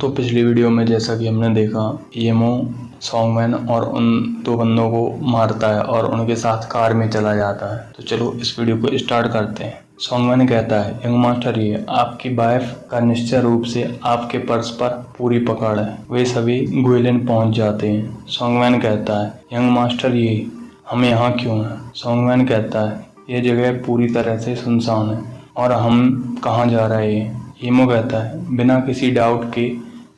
तो पिछली वीडियो में जैसा कि हमने देखा, ईएमओ सॉन्गमैन और उन दो बंदों को मारता है और उनके साथ कार में चला जाता है। तो चलो इस वीडियो को स्टार्ट करते हैं। सॉन्गमैन कहता है, यंग मास्टर ये आपकी वाइफ का निश्चय रूप से आपके पर्स पर पूरी पकड़ है। वे सभी ग्वेलिन पहुंच जाते हैं। सॉन्गमैन कहता है, यंग मास्टर ये हम यहाँ क्यों हैं? सॉन्गमैन कहता है, ये जगह पूरी तरह से सुनसान है और हम कहाँ जा रहे हैं? ईएमओ कहता है, बिना किसी डाउट के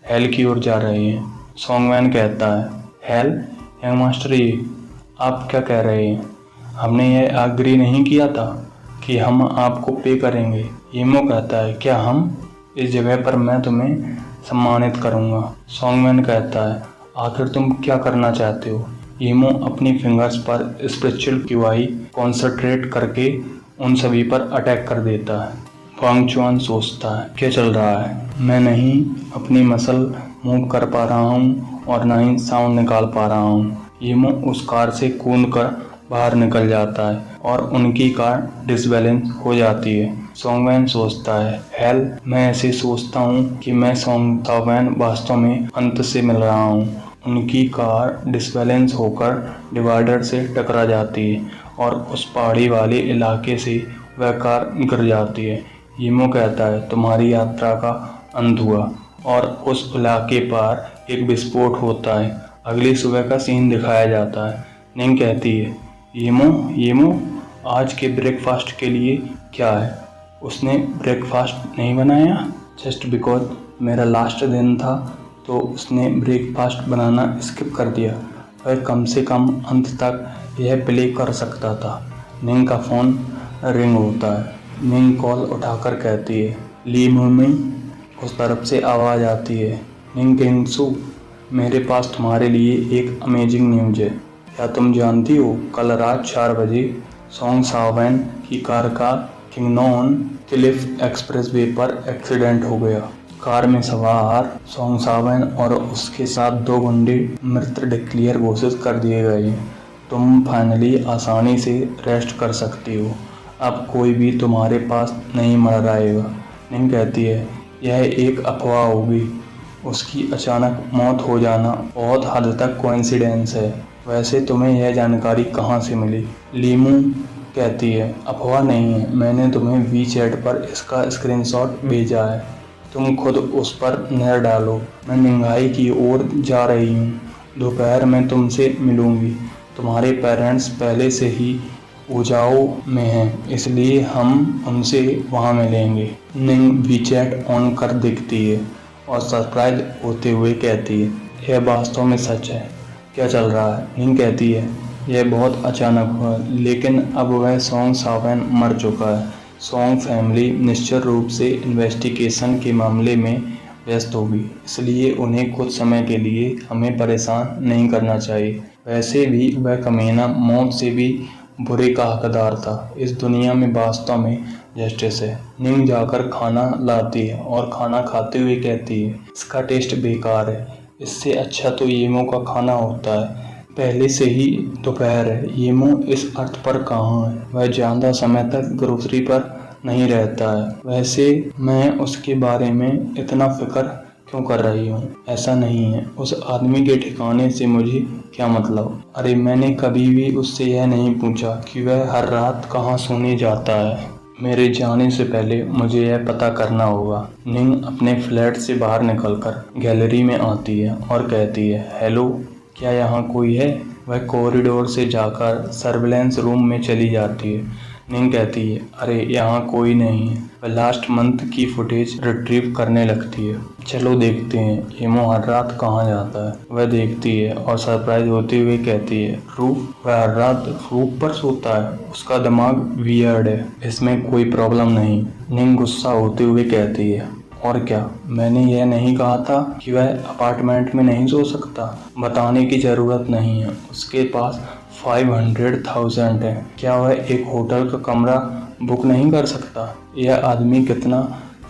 हेल की ओर जा रहे हैं। सॉन्गमैन कहता है, हेल? यंग मास्टर ये आप क्या कह रहे हैं? हमने ये एग्री नहीं किया था कि हम आपको पे करेंगे। ईएमओ कहता है, क्या हम? इस जगह पर मैं तुम्हें सम्मानित करूंगा। सॉन्गमैन कहता है, आखिर तुम क्या करना चाहते हो? ईएमओ अपनी फिंगर्स पर स्पिरिचुअल क्यूआई कॉन्सेंट्रेट करके उन सभी पर अटैक कर देता है। वांग चुआन सोचता है, क्या चल रहा है? मैं नहीं अपनी मसल मूव कर पा रहा हूँ और ना ही साउंड निकाल पा रहा हूँ। ईएमओ उस कार से कूद कर बाहर निकल जाता है और उनकी कार डिसबैलेंस हो जाती है। सॉन्गमैन सोचता है, हेल, मैं ऐसे सोचता हूँ कि मैं सॉन्गमैन वास्तव में अंत से मिल रहा हूँ। उनकी कार डिसबैलेंस होकर डिवाइडर से टकरा जाती है और उस पहाड़ी वाले इलाके से वह कार गिर जाती है। ईएमओ कहता है, तुम्हारी यात्रा का अंत हुआ और उस इलाके पर एक विस्फोट होता है। अगली सुबह का सीन दिखाया जाता है। निंग कहती है, ईएमओ आज के ब्रेकफास्ट के लिए क्या है? उसने ब्रेकफास्ट नहीं बनाया जस्ट बिकॉज मेरा लास्ट दिन था तो उसने ब्रेकफास्ट बनाना स्किप कर दिया। वह कम से कम अंत तक यह प्ले कर सकता था। निंग का फ़ोन रिंग होता है। निंग कॉल उठाकर कहती है, ली मम्मी। उस तरफ से आवाज़ आती है, निंग किंगसू, मेरे पास तुम्हारे लिए एक अमेजिंग न्यूज़ है। क्या तुम जानती हो, कल रात 4 बजे सॉन्गसावन की कार का किंगनॉन क्लिफ एक्सप्रेसवे पर एक्सीडेंट हो गया। कार में सवार सॉन्गसावन और उसके साथ 2 गुंडे मृत डिक्लेयर घोषित कर दिए गए। तुम फाइनली आसानी से रेस्ट कर सकती हो। अब कोई भी तुम्हारे पास नहीं मर आएगा। निंग कहती है, यह एक अफवाह होगी। उसकी अचानक मौत हो जाना बहुत हद तक कोइंसिडेंस है। वैसे तुम्हें यह जानकारी कहाँ से मिली? लीमू कहती है, अफवाह नहीं है, मैंने तुम्हें वीचैट पर इसका स्क्रीनशॉट भेजा है। तुम खुद उस पर नजर डालो। मैं निंगाई की ओर जा रही हूँ। दोपहर में तुमसे मिलूंगी। तुम्हारे पेरेंट्स पहले से ही उजाओ में हैं, इसलिए हम उनसे वहाँ मिलेंगे। निंग वीचैट ऑन कर देखती है और सरप्राइज होते हुए कहती है, यह वास्तव में सच है। क्या चल रहा है? निंग कहती है, यह बहुत अचानक हुआ, लेकिन अब वह सॉन्गसावन मर चुका है। सॉन्ग फैमिली निश्चित रूप से इन्वेस्टिगेशन के मामले में व्यस्त होगी, इसलिए उन्हें कुछ समय के लिए हमें परेशान नहीं करना चाहिए। वैसे भी वह कमीना मौत से भी बुरे का हकदार था। इस दुनिया में वास्तव में जस्टिस है। निंग जाकर खाना लाती है और खाना खाते हुए कहती है, इसका टेस्ट बेकार है। इससे अच्छा तो ईएमओ का खाना होता है। पहले से ही दोपहर है। ईएमओ इस अर्थ पर कहाँ है? वह ज़्यादा समय तक ग्रोसरी पर नहीं रहता है। वैसे मैं उसके बारे में इतना फिक्र क्यों कर रही हूँ? ऐसा नहीं है, उस आदमी के ठिकाने से मुझे क्या मतलब? अरे मैंने कभी भी उससे यह नहीं पूछा कि वह हर रात कहाँ सोने जाता है। मेरे जाने से पहले मुझे यह पता करना होगा। निंग अपने फ्लैट से बाहर निकलकर गैलरी में आती है और कहती है, हेलो, क्या यहाँ कोई है? वह कॉरिडोर से जाकर सर्विलेंस रूम में चली जाती है। निंग कहती है, अरे यहाँ कोई नहीं है। वह लास्ट मंथ की फुटेज रिट्रीव करने लगती है। चलो देखते हैं ईएमओ हर रात कहाँ जाता है। वह देखती है और सरप्राइज होते हुए कहती है, रूफ? वह हर रात रूफ पर सोता है। उसका दिमाग वियर्ड है, इसमें कोई प्रॉब्लम नहीं। निंग गुस्सा होते हुए कहती है, और क्या, मैंने यह नहीं कहा था कि वह अपार्टमेंट में नहीं सो सकता? बताने की ज़रूरत नहीं है, उसके पास 500,000 है। क्या वह एक होटल का कमरा बुक नहीं कर सकता? यह आदमी कितना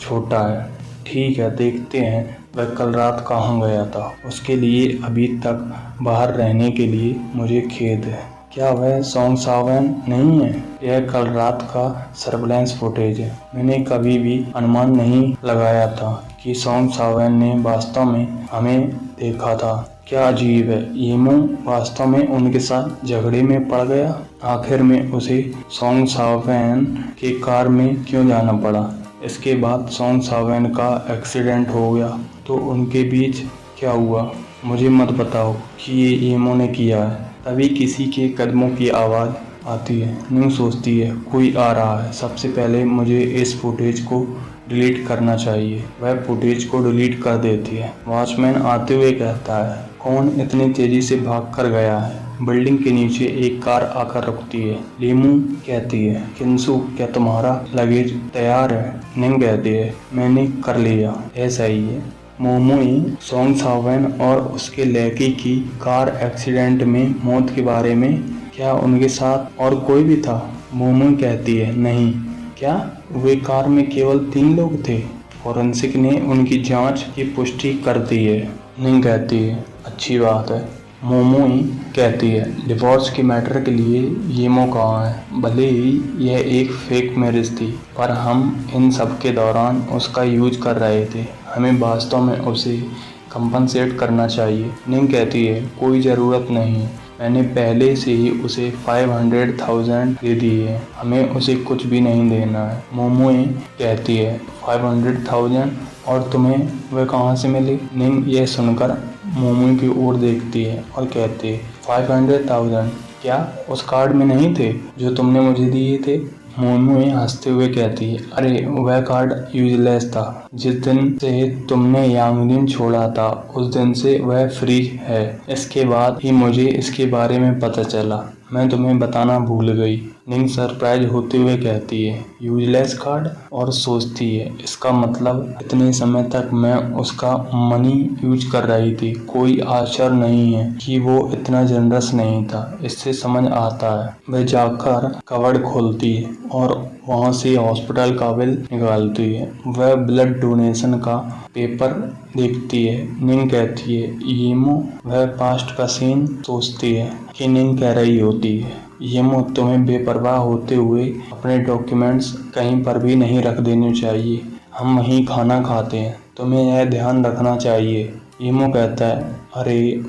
छोटा है। ठीक है, देखते हैं वह कल रात कहाँ गया था। उसके लिए अभी तक बाहर रहने के लिए मुझे खेद है। क्या वह सॉन्गसावन नहीं है? यह कल रात का सर्विलेंस फुटेज है। मैंने कभी भी अनुमान नहीं लगाया था कि सॉन्ग सावन ने वास्तव में हमें देखा था। क्या अजीब है, येमो वास्तव में उनके साथ झगड़े में पड़ गया। आखिर में उसे सॉन्ग सावन के कार में क्यों जाना पड़ा। इसके बाद सॉन्ग सावन का एक्सीडेंट हो गया तो उनके बीच क्या हुआ। मुझे मत बताओ कि ये येमो ने किया है। तभी किसी के कदमों की आवाज़ आती है। निंग सोचती है कोई आ रहा है। सबसे पहले मुझे इस फुटेज को डिलीट करना चाहिए। वह फुटेज को डिलीट कर देती है। वॉचमैन आते हुए कहता है, कौन इतनी तेजी से भाग कर गया है। बिल्डिंग के नीचे एक कार आकर रुकती है। लीमू कहती है, किंसु क्या तुम्हारा लगेज तैयार है। निंग कहती है, मैंने कर लिया। ऐसा ही है। मोमोई सॉन्ग सावन और उसके लड़की की कार एक्सीडेंट में मौत के बारे में, क्या उनके साथ और कोई भी था। मोमोई कहती है, नहीं। क्या वे कार में केवल 3 लोग थे। फॉरेंसिक ने उनकी जांच की पुष्टि कर दी है। निंग कहती है, अच्छी बात है। मोमोई कहती है, डिवोर्स के मैटर के लिए येमो कहाँ है। भले ही यह एक फेक मैरिज थी पर हम इन सब के दौरान उसका यूज कर रहे थे। हमें वास्तव में उसे कंपनसेट करना चाहिए। निंग कहती है, कोई ज़रूरत नहीं, मैंने पहले से ही उसे 500,000 दे दी है। हमें उसे कुछ भी नहीं देना है। मोमोई कहती है, 500,000 और तुम्हें वह कहाँ से मिली। निंग यह सुनकर मोमोई की ओर देखती है और कहती है, 500,000 क्या उस कार्ड में नहीं थे जो तुमने मुझे दिए थे। मोमोई हंसते हुए कहती है, अरे वह कार्ड यूजलेस था। जिस दिन से तुमने यांगलिन छोड़ा था उस दिन से वह फ्री है। इसके बाद ही मुझे इसके बारे में पता चला। मैं तुम्हें बताना भूल गई। निंग सरप्राइज होते हुए कहती है, यूजलेस कार्ड, और सोचती है इसका मतलब इतने समय तक मैं उसका मनी यूज कर रही थी। कोई आश्चर्य नहीं है कि वो इतना जनरस नहीं था। इससे समझ आता है। वह जाकर कवर्ड खोलती है और वहाँ से हॉस्पिटल का बिल निकालती है। वह ब्लड डोनेशन का पेपर देखती है। निंग कहती है, येमो। वह पास्ट का सीन सोचती है कि निंग कह रही होती है, येमो तुम्हें बेपरवाह होते हुए अपने डॉक्यूमेंट्स कहीं पर भी नहीं रख देने चाहिए। हम वहीं खाना खाते हैं, तुम्हें यह ध्यान रखना चाहिए। येमो कहता है, अरे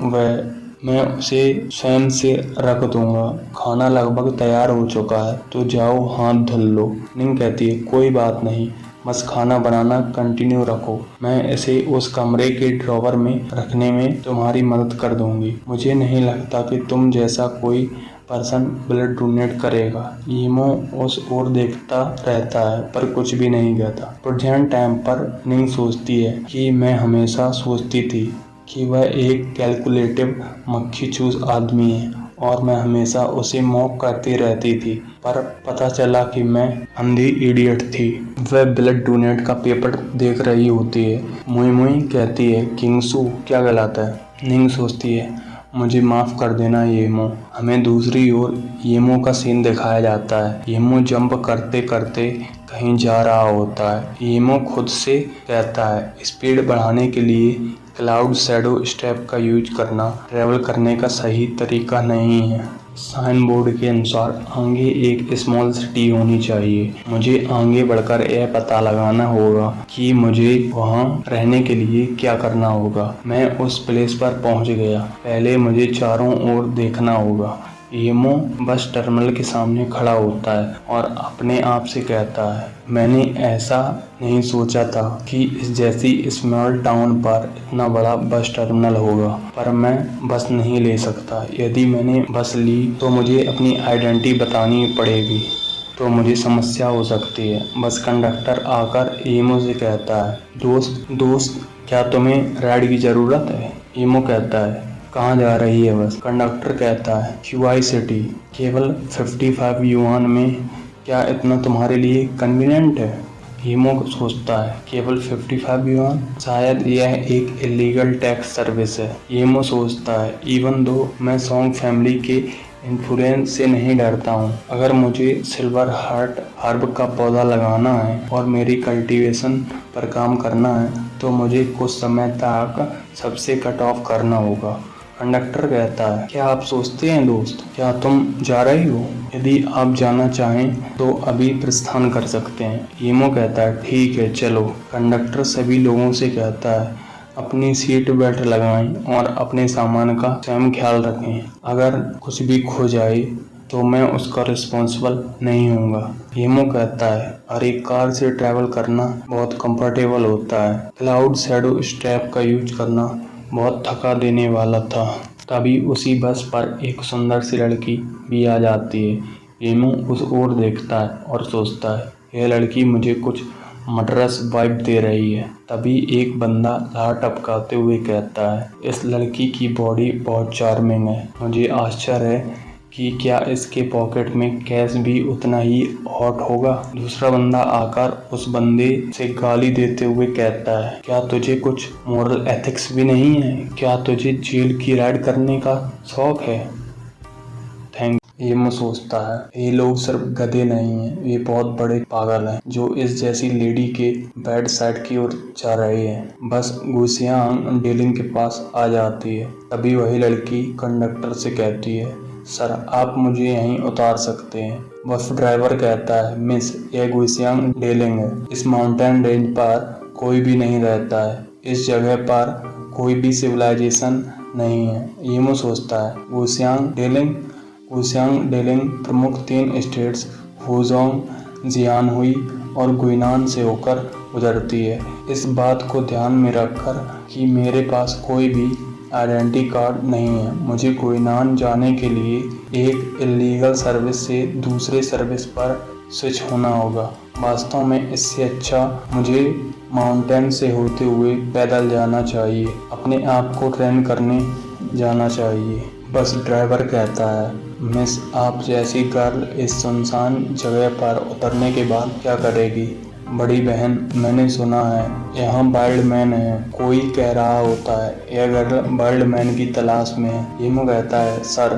मैं उसे स्वयं से रख दूंगा। खाना लगभग तैयार हो चुका है तो जाओ हाथ धुल लो। निंग कहती है, कोई बात नहीं, बस खाना बनाना कंटिन्यू रखो। मैं इसे उस कमरे के ड्रॉवर में रखने में तुम्हारी मदद कर दूंगी। मुझे नहीं लगता कि तुम जैसा कोई पर्सन ब्लड डोनेट करेगा। येमो उस ओर देखता रहता है पर कुछ भी नहीं कहता। प्रेजेंट टाइम पर निंग सोचती है कि मैं हमेशा सोचती थी कि वह एक कैलकुलेटिव मक्खी चूस आदमी है और मैं हमेशा उसे मॉक करती रहती थी, पर पता चला कि मैं अंधी इडियट थी। वह ब्लड डोनेट का पेपर देख रही होती है। मुई मुई कहती है, किंगसू क्या गलत है। निंग सोचती है, मुझे माफ़ कर देना येमो। हमें दूसरी ओर येमो का सीन दिखाया जाता है। येमो जंप करते करते कहीं जा रहा होता है। येमो खुद से कहता है, स्पीड बढ़ाने के लिए क्लाउड शैडो स्टेप का यूज करना ट्रैवल करने का सही तरीका नहीं है। साइन बोर्ड के अनुसार आगे एक स्मॉल सिटी होनी चाहिए। मुझे आगे बढ़कर यह पता लगाना होगा कि मुझे वहाँ रहने के लिए क्या करना होगा। मैं उस प्लेस पर पहुँच गया। पहले मुझे चारों ओर देखना होगा। येमो बस टर्मिनल के सामने खड़ा होता है और अपने आप से कहता है, मैंने ऐसा नहीं सोचा था कि इस जैसी स्मॉल टाउन पर इतना बड़ा बस टर्मिनल होगा, पर मैं बस नहीं ले सकता। यदि मैंने बस ली तो मुझे अपनी आइडेंटिटी बतानी पड़ेगी, तो मुझे समस्या हो सकती है। बस कंडक्टर आकर येमो से कहता है, दोस्त क्या तुम्हें राइड की ज़रूरत है। येमो कहता है, कहाँ जा रही है बस। कंडक्टर कहता है, क्यूआई सिटी, केवल 55 युआन में। क्या इतना तुम्हारे लिए कन्वीनियंट है। येमो सोचता है, केवल 55 युआन, शायद यह एक इलीगल टैक्स सर्विस है। येमो सोचता है, इवन दो मैं सॉन्ग फैमिली के इन्फ्लुएंस से नहीं डरता हूँ, अगर मुझे सिल्वर हार्ट हर्ब का पौधा लगाना है और मेरी कल्टीवेशन पर काम करना है तो मुझे कुछ समय तक सबसे कट ऑफ करना होगा। कंडक्टर कहता है, क्या आप सोचते हैं दोस्त, क्या तुम जा रही हो? यदि आप जाना चाहें तो अभी प्रस्थान कर सकते हैं। ईमो कहता है, ठीक है चलो। कंडक्टर सभी लोगों से कहता है, अपनी सीट बेल्ट लगाएं और अपने सामान का स्वयं ख्याल रखें। अगर कुछ भी खो जाए तो मैं उसका रिस्पॉन्सिबल नहीं हूँगा। ईमो कहता है, अरे कार से ट्रैवल करना बहुत कंफर्टेबल होता है। क्लाउड शैडो स्ट्रैप का यूज करना बहुत थका देने वाला था। तभी उसी बस पर एक सुंदर सी लड़की भी आ जाती है। ईमो उस ओर देखता है और सोचता है, यह लड़की मुझे कुछ मर्डरस वाइब दे रही है। तभी एक बंदा लार टपकाते हुए कहता है, इस लड़की की बॉडी बहुत चार्मिंग है। मुझे आश्चर्य है कि क्या इसके पॉकेट में कैश भी उतना ही हॉट होगा। दूसरा बंदा आकर उस बंदे से गाली देते हुए कहता है, क्या तुझे कुछ मोरल एथिक्स भी नहीं है? क्या तुझे जेल की राइड करने का शौक है? ईमो सोचता है, ये लोग सिर्फ गधे नहीं हैं, ये बहुत बड़े पागल हैं जो इस जैसी लेडी के बेड साइड की ओर जा रहे हैं। बस गुसियांग डेलिंग के पास आ जाती है। तभी वही लड़की कंडक्टर से कहती है, सर आप मुझे यहीं उतार सकते हैं। बस ड्राइवर कहता है, मिस यह गुसियांग डेलिंग है। इस माउंटेन रेंज पर कोई भी नहीं रहता है। इस जगह पर कोई भी सिविलाइजेशन नहीं है। ईमो सोचता है, गुसियांग डेलिंग प्रमुख 3 स्टेट्स हुजोंग, जियानहुई और गुइनान से होकर गुजरती है। इस बात को ध्यान में रखकर कि मेरे पास कोई भी आइडेंटिटी कार्ड नहीं है, मुझे गुइनान जाने के लिए एक इल्लीगल सर्विस से दूसरे सर्विस पर स्विच होना होगा। वास्तव में इससे अच्छा मुझे माउंटेन से होते हुए पैदल जाना चाहिए, अपने आप को ट्रेन करने जाना चाहिए। बस ड्राइवर कहता है, मिस आप जैसी गर्ल इस सुनसान जगह पर उतरने के बाद क्या करेगी? बड़ी बहन, मैंने सुना है यहाँ वाइल्ड मैन है। कोई कह रहा होता है यह गर्ल वाइल्ड मैन की तलाश में है। ईमो कहता है, सर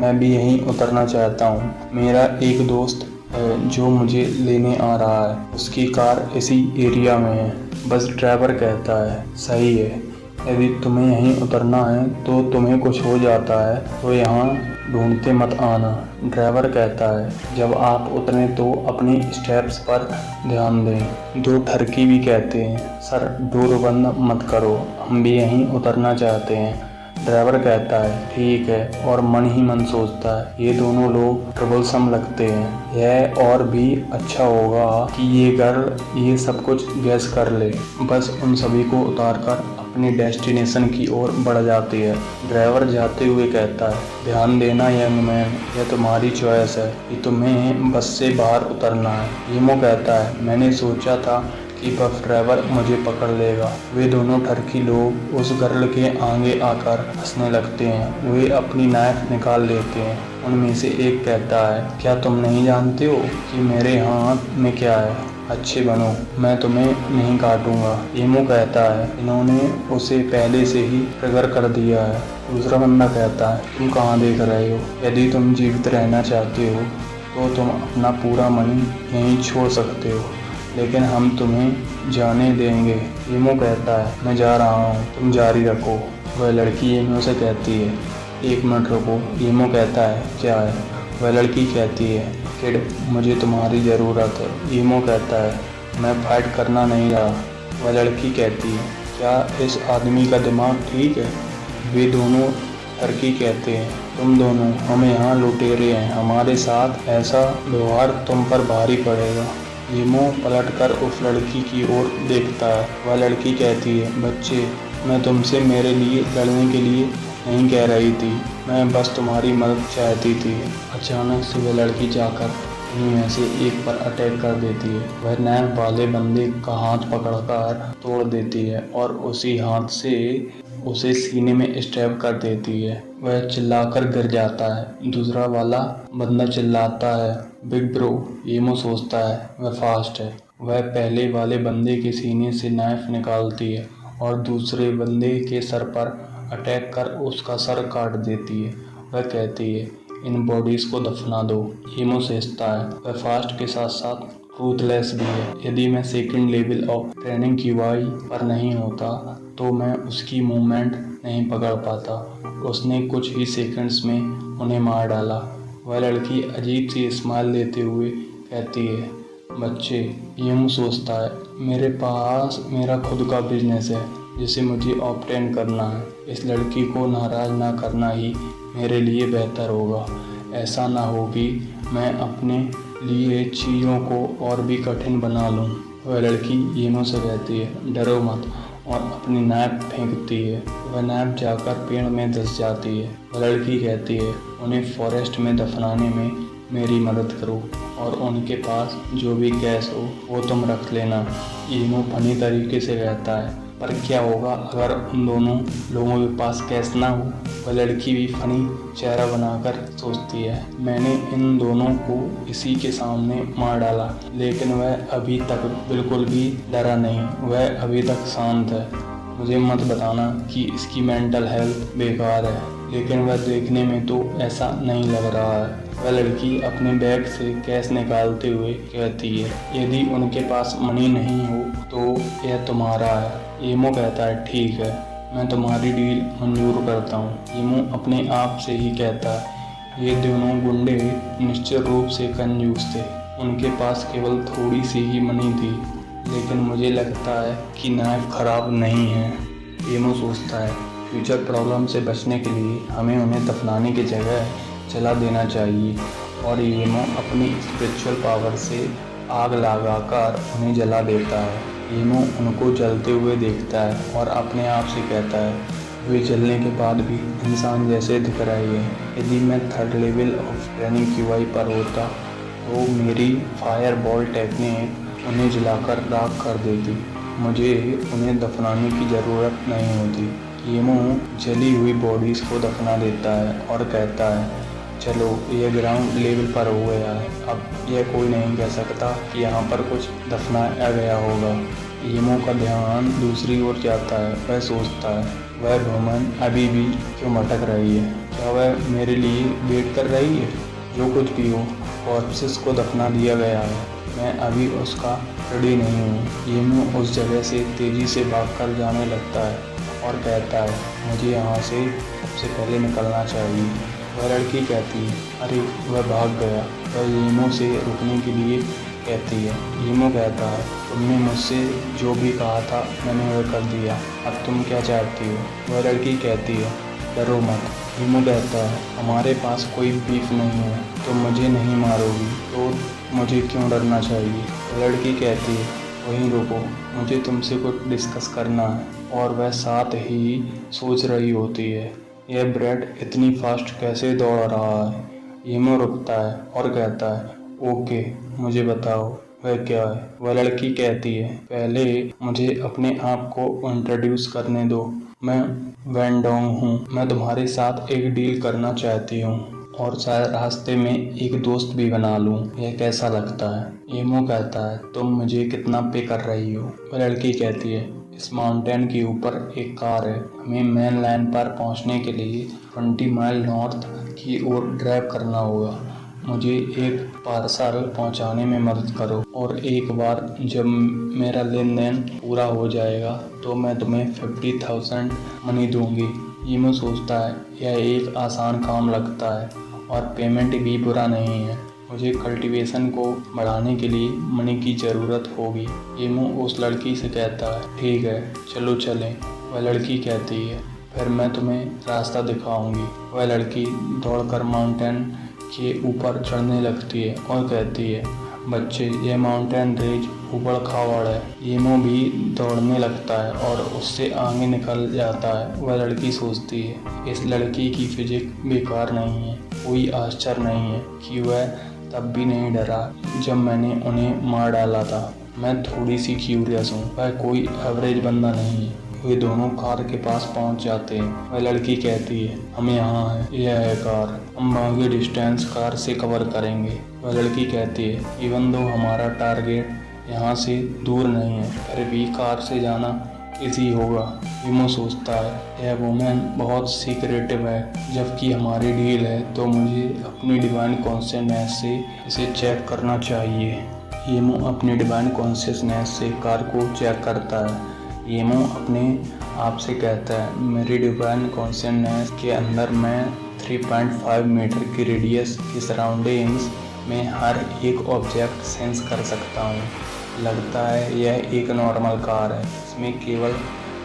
मैं भी यहीं उतरना चाहता हूँ। मेरा एक दोस्त है जो मुझे लेने आ रहा है, उसकी कार इसी एरिया में है। बस ड्राइवर कहता है, सही है, यदि तुम्हें यहीं उतरना है तो तुम्हें कुछ हो जाता है तो यहाँ ढूंढते मत आना। ड्राइवर कहता है, जब आप उतरें तो अपनी स्टेप्स पर ध्यान दें। 2 ठरकी भी कहते हैं, सर डोर बंद मत करो, हम भी यहीं उतरना चाहते हैं। ड्राइवर कहता है, ठीक है, और मन ही मन सोचता है, ये दोनों लोग ट्रबलसम लगते हैं। यह और भी अच्छा होगा कि ये गर्ल ये सब कुछ गैस कर ले। बस उन सभी को उतारकर अपनी डेस्टिनेशन की ओर बढ़ जाती है। ड्राइवर जाते हुए कहता है, ध्यान देना यंग मैन, यह तुम्हारी चॉइस है कि तुम्हें बस से बाहर उतरना है। ईमो कहता है, मैंने सोचा था कि बस ड्राइवर मुझे पकड़ लेगा। वे दोनों ठरकी लोग उस गर्ल के आगे आकर हंसने लगते हैं। वे अपनी नाइफ निकाल लेते हैं। उनमें से एक कहता है, क्या तुम नहीं जानते हो कि मेरे हाथ में क्या है? अच्छे बनो, मैं तुम्हें नहीं काटूंगा। ईमो कहता है, इन्होंने उसे पहले से ही ट्रिगर कर दिया है। दूसरा बंदा कहता है, तुम कहाँ देख रहे हो? यदि तुम जीवित रहना चाहते हो तो तुम अपना पूरा मनी यहीं छोड़ सकते हो, लेकिन हम तुम्हें जाने देंगे। ईमो कहता है, मैं जा रहा हूँ, तुम जारी रखो। वह लड़की ईमो से कहती है, 1 मिनट रुको। ईमो कहता है, क्या है? वह लड़की कहती है, किड मुझे तुम्हारी ज़रूरत है। ईमो कहता है, मैं फाइट करना नहीं रहा। वह लड़की कहती है, क्या इस आदमी का दिमाग ठीक है? वे दोनों लड़की कहते हैं, तुम दोनों हम यहाँ लुटेरे हैं, हमारे साथ ऐसा व्यवहार तुम पर भारी पड़ेगा। ईमो पलटकर उस लड़की की ओर देखता है। वह लड़की कहती है, बच्चे मैं तुमसे मेरे लिए लड़ने के लिए नहीं कह रही थी, मैं बस तुम्हारी मदद चाहती थी। अचानक से वह लड़की जाकर उन्हीं में से एक पर अटैक कर देती है। वह नाइफ वाले बंदे का हाथ पकड़कर तोड़ देती है और उसी हाथ से उसे सीने में स्टैब कर देती है। वह चिल्लाकर गिर जाता है। दूसरा वाला बंदा चिल्लाता है, बिग ब्रो। ईमो सोचता है वह फास्ट है। वह पहले वाले बंदे के सीने से नाइफ निकालती है और दूसरे बंदे के सर पर अटैक कर उसका सर काट देती है। वह कहती है, इन बॉडीज को दफना दो। ईमो सोचता है वह फास्ट के साथ साथ रूथलेस भी है। यदि मैं second level of training QI पर नहीं होता तो मैं उसकी मूवमेंट नहीं पकड़ पाता। उसने कुछ ही सेकंड्स में उन्हें मार डाला। वह लड़की अजीब सी स्माइल देते हुए कहती है, बच्चे, यूँ सोचता है, मेरे पास मेरा खुद का बिजनेस है जिसे मुझे ऑब्टेन करना है। इस लड़की को नाराज़ ना करना ही मेरे लिए बेहतर होगा। ऐसा ना हो कि मैं अपने लिए चीज़ों को और भी कठिन बना लूँ। वह लड़की यूँ से कहती है, डरो मत, और अपनी नाइफ फेंकती है। वह नाइफ जाकर पेड़ में धंस जाती है। वह लड़की कहती है, उन्हें फॉरेस्ट में दफनाने में मेरी मदद करो और उनके पास जो भी कैश हो वो तुम रख लेना। ईमो फनी तरीके से कहता है, पर क्या होगा अगर उन दोनों लोगों के पास कैश ना हो? वह लड़की भी फनी चेहरा बनाकर सोचती है, मैंने इन दोनों को इसी के सामने मार डाला, लेकिन वह अभी तक बिल्कुल भी डरा नहीं। वह अभी तक शांत है। मुझे मत बताना कि इसकी मेंटल हेल्थ बेकार है, लेकिन वह देखने में तो ऐसा नहीं लग रहा है। वह लड़की अपने बैग से कैश निकालते हुए कहती है, यदि उनके पास मनी नहीं हो तो यह तुम्हारा है। ईमो कहता है, ठीक है, मैं तुम्हारी डील मंजूर करता हूँ। ईमो अपने आप से ही कहता है, ये दोनों गुंडे निश्चित रूप से कंजूस थे। उनके पास केवल थोड़ी सी ही मनी थी, लेकिन मुझे लगता है कि नाइफ खराब नहीं है। ईमो सोचता है, फ्यूचर प्रॉब्लम से बचने के लिए हमें उन्हें दफनाने की जगह जला देना चाहिए। और ईमो अपनी स्पिरिचुअल पावर से आग लगाकर उन्हें जला देता है। ईमो उनको जलते हुए देखता है और अपने आप से कहता है, वे जलने के बाद भी इंसान जैसे दिख रहे हैं। यदि मैं third level of training QI पर होता तो मेरी फायर बॉल टेक्निक उन्हें जलाकर राख कर देती। मुझे उन्हें दफनाने की ज़रूरत नहीं होती। ईमो जली हुई बॉडीज़ को दफना देता है और कहता है, चलो ये ग्राउंड लेवल पर हो गया है, अब यह कोई नहीं कह सकता कि यहाँ पर कुछ दफनाया गया होगा। ईमो का ध्यान दूसरी ओर जाता है। वह सोचता है, वह वुमन अभी भी क्यों भटक रही है? क्या वह मेरे लिए वेट कर रही है? जो कुछ भी हो, कॉर्प्सेस को दफना दिया गया है, मैं अभी उसका रेडी नहीं हूँ। ईमो उस जगह से तेज़ी से भागकर जाने लगता है और कहता है, मुझे यहाँ से सबसे पहले निकलना चाहिए। वह लड़की कहती है, अरे वह भाग गया। वह ईमो से रुकने के लिए कहती है। ईमो कहता है, तुमने मुझसे जो भी कहा था मैंने वह कर दिया, अब तुम क्या चाहती हो? वह लड़की कहती है, डरो मत। ईमो कहता है, हमारे पास कोई बीफ नहीं है, तुम मुझे नहीं मारोगी तो मुझे क्यों डरना चाहिए? वह लड़की कहती है, वहीं रुको, मुझे तुमसे कुछ डिस्कस करना है। और वह साथ ही सोच रही होती है, यह ब्रेड इतनी फास्ट कैसे दौड़ रहा है? ईमो रुकता है और कहता है, ओके, मुझे बताओ वह क्या है? वह लड़की कहती है, पहले मुझे अपने आप को इंट्रोड्यूस करने दो। मैं वेंडोंग हूँ। मैं तुम्हारे साथ एक डील करना चाहती हूँ और शायद रास्ते में एक दोस्त भी बना लूँ। यह कैसा लगता है? ईमो कहता है, तुम मुझे कितना पे कर रही हो? वह लड़की कहती है, इस माउंटेन के ऊपर एक कार है, हमें मेन लाइन पर पहुंचने के लिए 20 माइल नॉर्थ की ओर ड्राइव करना होगा। मुझे एक पार्सल पहुंचाने में मदद करो, और एक बार जब मेरा लेन देन पूरा हो जाएगा तो मैं तुम्हें 50,000 मनी दूंगी। ईमो सोचता है, यह एक आसान काम लगता है और पेमेंट भी बुरा नहीं है। मुझे कल्टीवेशन को बढ़ाने के लिए मनी की ज़रूरत होगी। ईमो उस लड़की से कहता है, ठीक है, चलो चलें। वह लड़की कहती है, फिर मैं तुम्हें रास्ता दिखाऊंगी। वह लड़की दौड़कर माउंटेन के ऊपर चढ़ने लगती है और कहती है, बच्चे, यह माउंटेन रेंज ऊबड़ खाबड़ है। ईमो भी दौड़ने लगता है और उससे आगे निकल जाता है। वह लड़की सोचती है, इस लड़की की फिजिक बेकार नहीं है। कोई आश्चर्य नहीं है कि वह तब भी नहीं डरा जब मैंने उन्हें मार डाला था। मैं थोड़ी सी क्यूरियस हूँ, वह कोई एवरेज बंदा नहीं है। वे दोनों कार के पास पहुंच जाते हैं। वह लड़की कहती है, हम यहाँ हैं, यह है कार, हम बाकी डिस्टेंस कार से कवर करेंगे। वह लड़की कहती है, इवन दो हमारा टारगेट यहाँ से दूर नहीं है, फिर भी कार से जाना इजी होगा। ईमो सोचता है, यह वुमेन बहुत सीक्रेटिव है, जबकि हमारी डील है तो मुझे अपनी डिवाइन कॉन्शियसनेस से इसे चेक करना चाहिए। येमो अपनी डिवाइन कॉन्शियसनेस से कार को चेक करता है। येमो अपने आप से कहता है, मेरी डिवाइन कॉन्शियसनेस के अंदर मैं 3.5 मीटर की रेडियस की सराउंडिंग्स में हर एक ऑब्जेक्ट सेंस कर सकता हूँ। लगता है यह एक नॉर्मल कार है। इसमें केवल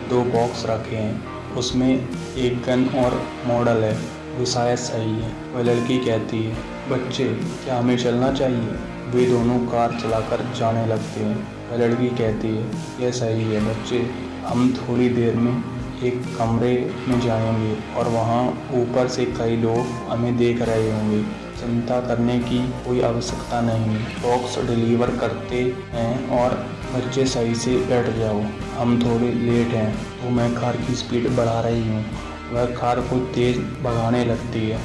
2 बॉक्स रखे हैं, उसमें एक गन और मॉडल है, वो शायद सही है। वह लड़की कहती है, बच्चे क्या हमें चलना चाहिए? वे दोनों कार चलाकर जाने लगते हैं। वह लड़की कहती है, यह सही है बच्चे, हम थोड़ी देर में एक कमरे में जाएंगे और वहाँ ऊपर से कई लोग हमें देख रहे होंगे। चिंता करने की कोई आवश्यकता नहीं, बॉक्स डिलीवर करते हैं और बच्चे सही से बैठ जाओ। हम थोड़े लेट हैं तो मैं कार की स्पीड बढ़ा रही हूँ। वह कार को तेज भगाने लगती है।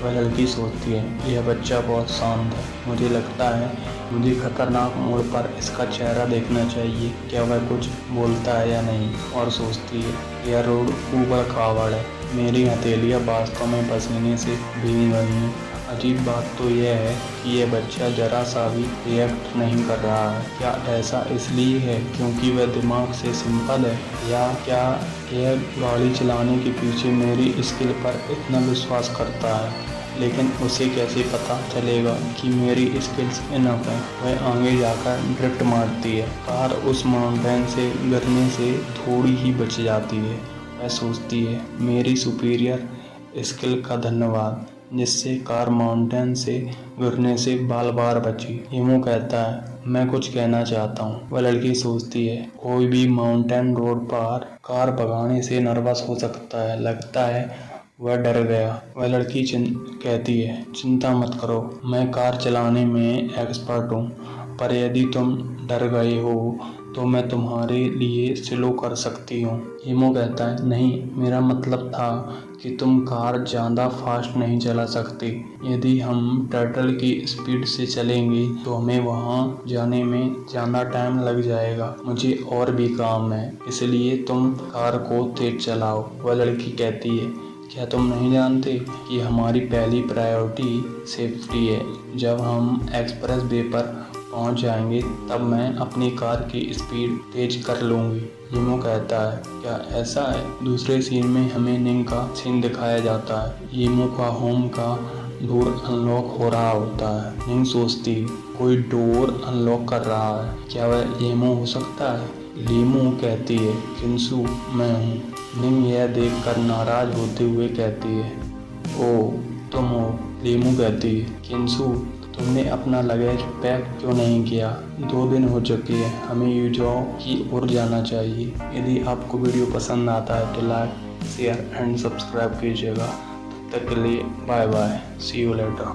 वह लड़की सोचती है, यह बच्चा बहुत शांत है। मुझे लगता है मुझे खतरनाक मोड़ पर इसका चेहरा देखना चाहिए, क्या वह कुछ बोलता है या नहीं। और सोचती है, यह रोड ऊबड़ खाबड़ है, मेरी हथेलियाँ वास्तव में पसीने से भीग गई हैं। अजीब बात तो यह है कि यह बच्चा जरा सा भी रिएक्ट नहीं कर रहा है। क्या ऐसा इसलिए है क्योंकि वह दिमाग से सिंपल है, या क्या यह गाड़ी चलाने के पीछे मेरी स्किल पर इतना विश्वास करता है? लेकिन उसे कैसे पता चलेगा कि मेरी स्किल्स इनफ हैं? वह आगे जाकर ड्रिफ्ट मारती है। कार उस माउंटेन से गिरने से थोड़ी ही बच जाती है। वह सोचती है, मेरी सुपीरियर स्किल का धन्यवाद, जिससे कार माउंटेन से गिरने से बाल बार बची। येमो कहता है, मैं कुछ कहना चाहता हूँ। वह लड़की सोचती है, कोई भी माउंटेन रोड पर कार भगाने से नर्वस हो सकता है। लगता है वह डर गया। वह लड़की कहती है, चिंता मत करो, मैं कार चलाने में एक्सपर्ट हूँ, पर यदि तुम डर गए हो तो मैं तुम्हारे लिए स्लो कर सकती हूँ। येमो कहता है, नहीं, मेरा मतलब था कि तुम कार ज़्यादा फास्ट नहीं चला सकती। यदि हम टर्टल की स्पीड से चलेंगे तो हमें वहाँ जाने में ज़्यादा टाइम लग जाएगा। मुझे और भी काम है, इसलिए तुम कार को तेज चलाओ। वह लड़की कहती है, क्या तुम नहीं जानते कि हमारी पहली प्रायोरिटी सेफ्टी है? जब हम एक्सप्रेस वे पर पहुंच जाएंगे तब मैं अपनी कार की स्पीड तेज कर लूँगी। येमो कहता है, क्या ऐसा है? दूसरे सीन में हमें निंग का सीन दिखाया जाता है। येमो का होम का डोर अनलॉक हो रहा होता है। निंग सोचती, कोई डोर अनलॉक कर रहा है, क्या वह येमो हो सकता है? येमो कहती है, किंसु मैं हूँ। निंग यह देखकर नाराज होते हुए कहती है, ओह तुम हो। येमो कहती है, किंसु तुमने अपना लगेज पैक क्यों नहीं किया? 2 दिन हो चुके हैं, हमें यूजॉ की ओर जाना चाहिए। यदि आपको वीडियो पसंद आता है तो लाइक, शेयर एंड सब्सक्राइब कीजिएगा। तब तक के लिए bye bye, see you letter.